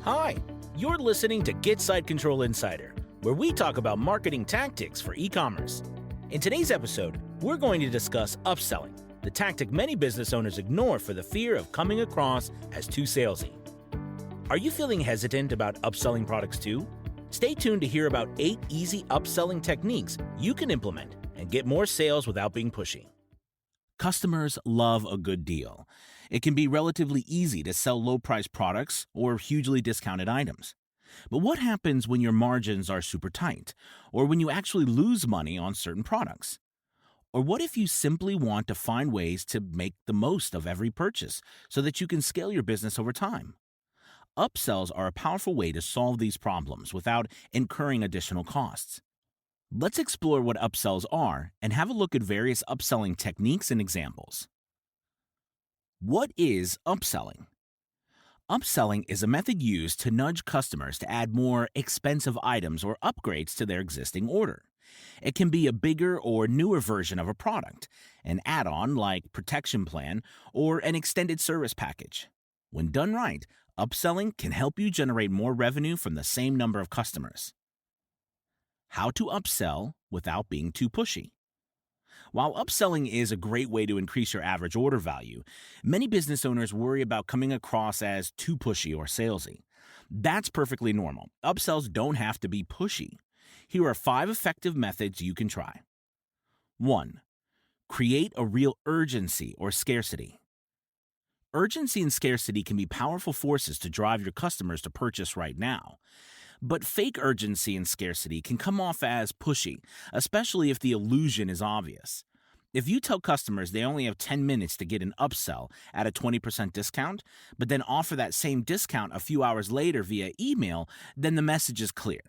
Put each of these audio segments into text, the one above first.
Hi, you're listening to Get Site Control Insider, where we talk about marketing tactics for e-commerce. In today's episode, we're going to discuss upselling, the tactic many business owners ignore for the fear of coming across as too salesy. Are you feeling hesitant about upselling products too? Stay tuned to hear about 8 easy upselling techniques you can implement and get more sales without being pushy. Customers love a good deal. It can be relatively easy to sell low-priced products or hugely discounted items. But what happens when your margins are super tight, or when you actually lose money on certain products? Or what if you simply want to find ways to make the most of every purchase so that you can scale your business over time? Upsells are a powerful way to solve these problems without incurring additional costs. Let's explore what upsells are and have a look at various upselling techniques and examples. What is upselling? Upselling is a method used to nudge customers to add more expensive items or upgrades to their existing order. It can be a bigger or newer version of a product, an add-on like protection plan, or an extended service package. When done right, upselling can help you generate more revenue from the same number of customers. How to upsell without being too pushy. While upselling is a great way to increase your average order value, many business owners worry about coming across as too pushy or salesy. That's perfectly normal. Upsells don't have to be pushy. Here are 5 effective methods you can try. 1. Create a real urgency or scarcity. Urgency and scarcity can be powerful forces to drive your customers to purchase right now. But fake urgency and scarcity can come off as pushy, especially if the illusion is obvious. If you tell customers they only have 10 minutes to get an upsell at a 20% discount, but then offer that same discount a few hours later via email, then the message is clear.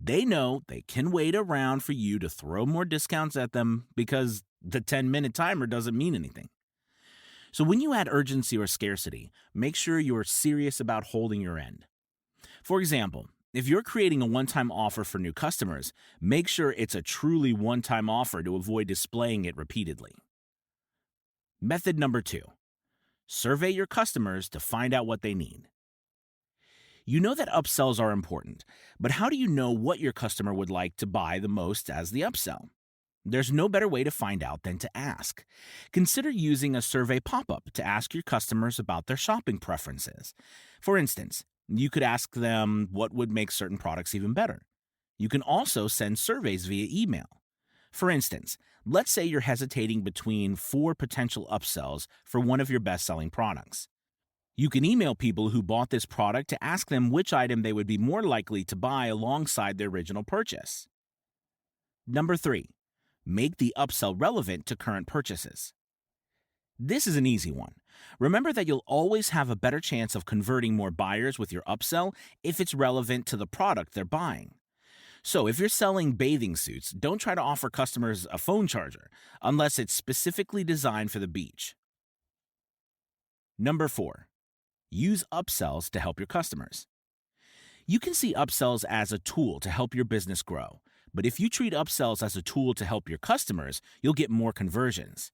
They know they can wait around for you to throw more discounts at them because the 10-minute timer doesn't mean anything. So when you add urgency or scarcity, make sure you're serious about holding your end. For example, if you're creating a one-time offer for new customers, make sure it's a truly one-time offer to avoid displaying it repeatedly. Method number 2. Survey your customers to find out what they need. You know that upsells are important, but how do you know what your customer would like to buy the most as the upsell? There's no better way to find out than to ask. Consider using a survey pop-up to ask your customers about their shopping preferences. For instance, you could ask them what would make certain products even better. You can also send surveys via email. For instance, let's say you're hesitating between 4 potential upsells for one of your best-selling products. You can email people who bought this product to ask them which item they would be more likely to buy alongside their original purchase. Number 3. Make the upsell relevant to current purchases. This is an easy one. Remember that you'll always have a better chance of converting more buyers with your upsell if it's relevant to the product they're buying. So if you're selling bathing suits, don't try to offer customers a phone charger unless it's specifically designed for the beach. Number 4. Use upsells to help your customers. You can see upsells as a tool to help your business grow, but if you treat upsells as a tool to help your customers, you'll get more conversions.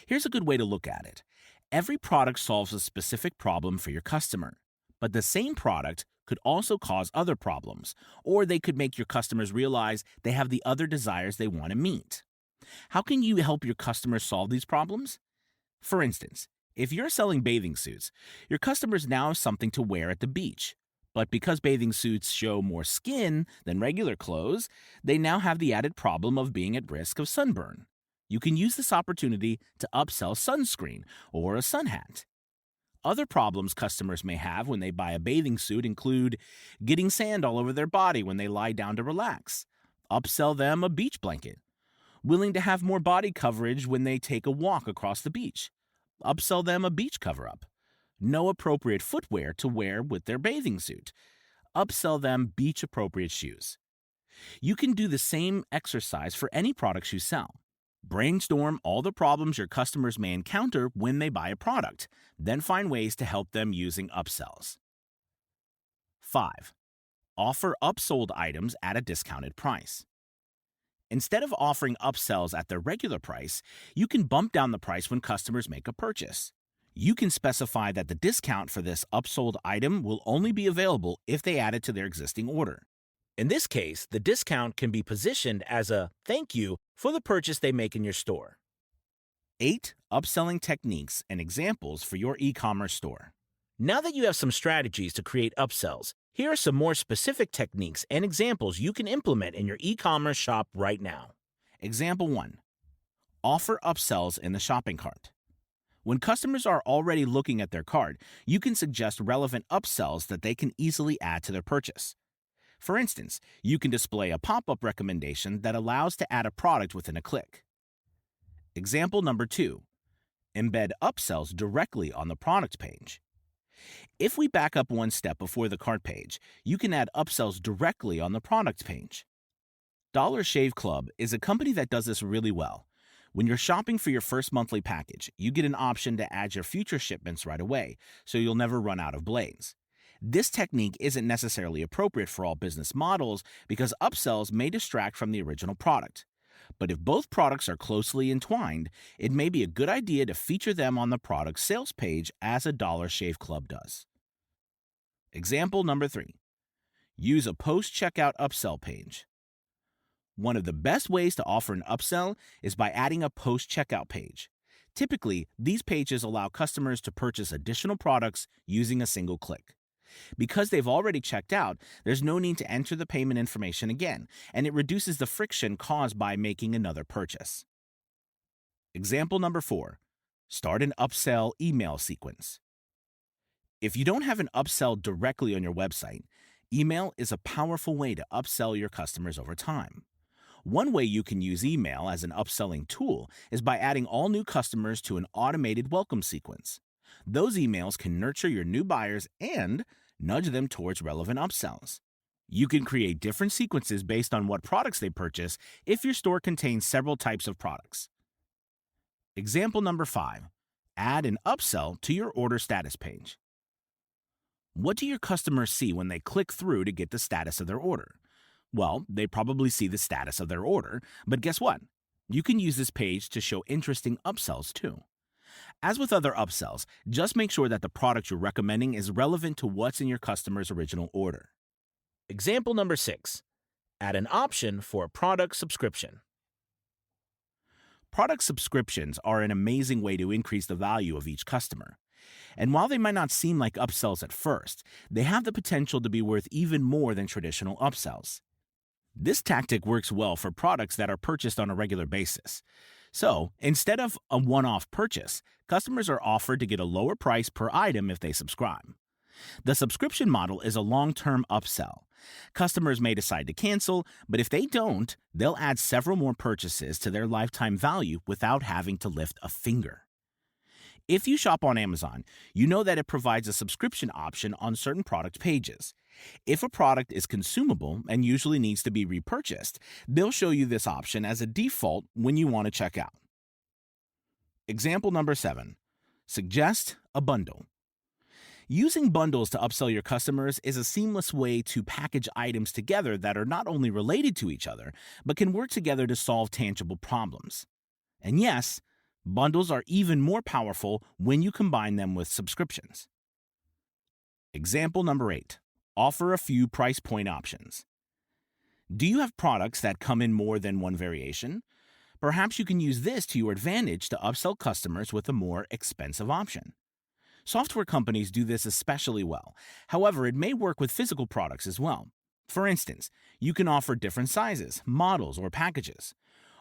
Here's a good way to look at it. Every product solves a specific problem for your customer, but the same product could also cause other problems, or they could make your customers realize they have the other desires they want to meet. How can you help your customers solve these problems? For instance, if you're selling bathing suits, your customers now have something to wear at the beach. But because bathing suits show more skin than regular clothes, they now have the added problem of being at risk of sunburn. You can use this opportunity to upsell sunscreen or a sun hat. Other problems customers may have when they buy a bathing suit include getting sand all over their body when they lie down to relax. Upsell them a beach blanket. Willing to have more body coverage when they take a walk across the beach. Upsell them a beach cover-up. No appropriate footwear to wear with their bathing suit. Upsell them beach-appropriate shoes. You can do the same exercise for any products you sell. Brainstorm all the problems your customers may encounter when they buy a product, then find ways to help them using upsells. 5. Offer upsold items at a discounted price. Instead of offering upsells at their regular price, you can bump down the price when customers make a purchase. You can specify that the discount for this upsold item will only be available if they add it to their existing order. In this case, the discount can be positioned as a thank you for the purchase they make in your store. 8 upselling techniques and examples for your e-commerce store. Now that you have some strategies to create upsells, here are some more specific techniques and examples you can implement in your e-commerce shop right now. Example 1. Offer upsells in the shopping cart. When customers are already looking at their cart, you can suggest relevant upsells that they can easily add to their purchase. For instance, you can display a pop-up recommendation that allows to add a product within a click. Example number 2. Embed upsells directly on the product page. If we back up one step before the cart page, you can add upsells directly on the product page. Dollar Shave Club is a company that does this really well. When you're shopping for your first monthly package, you get an option to add your future shipments right away, so you'll never run out of blades. This technique isn't necessarily appropriate for all business models because upsells may distract from the original product. But if both products are closely entwined, it may be a good idea to feature them on the product sales page as a Dollar Shave Club does. Example number 3. Use a post-checkout upsell page. One of the best ways to offer an upsell is by adding a post-checkout page. Typically, these pages allow customers to purchase additional products using a single click. Because they've already checked out, there's no need to enter the payment information again, and it reduces the friction caused by making another purchase. Example number 4. Start an upsell email sequence. If you don't have an upsell directly on your website, email is a powerful way to upsell your customers over time. One way you can use email as an upselling tool is by adding all new customers to an automated welcome sequence. Those emails can nurture your new buyers and nudge them towards relevant upsells. You can create different sequences based on what products they purchase if your store contains several types of products. Example number 5. Add an upsell to your order status page. What do your customers see when they click through to get the status of their order? Well, they probably see the status of their order, but guess what? You can use this page to show interesting upsells too. As with other upsells, just make sure that the product you're recommending is relevant to what's in your customer's original order. Example number 6. Add an option for a product subscription. Product subscriptions are an amazing way to increase the value of each customer. And while they might not seem like upsells at first, they have the potential to be worth even more than traditional upsells. This tactic works well for products that are purchased on a regular basis. So, instead of a one-off purchase, customers are offered to get a lower price per item if they subscribe. The subscription model is a long-term upsell. Customers may decide to cancel, but if they don't, they'll add several more purchases to their lifetime value without having to lift a finger. If you shop on Amazon, you know that it provides a subscription option on certain product pages. If a product is consumable and usually needs to be repurchased, they'll show you this option as a default when you want to check out. Example number 7. Suggest a bundle. Using bundles to upsell your customers is a seamless way to package items together that are not only related to each other, but can work together to solve tangible problems. And yes, bundles are even more powerful when you combine them with subscriptions. Example number 8. Offer a few price point options. Do you have products that come in more than one variation? Perhaps you can use this to your advantage to upsell customers with a more expensive option. Software companies do this especially well. However, it may work with physical products as well. For instance, you can offer different sizes, models, or packages.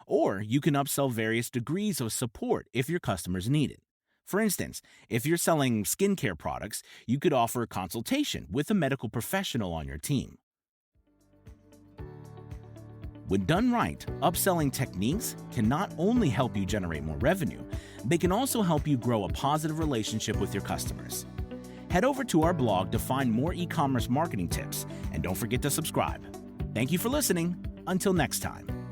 Or you can upsell various degrees of support if your customers need it. For instance, if you're selling skincare products, you could offer a consultation with a medical professional on your team. When done right, upselling techniques can not only help you generate more revenue, they can also help you grow a positive relationship with your customers. Head over to our blog to find more e-commerce marketing tips, and don't forget to subscribe. Thank you for listening. Until next time.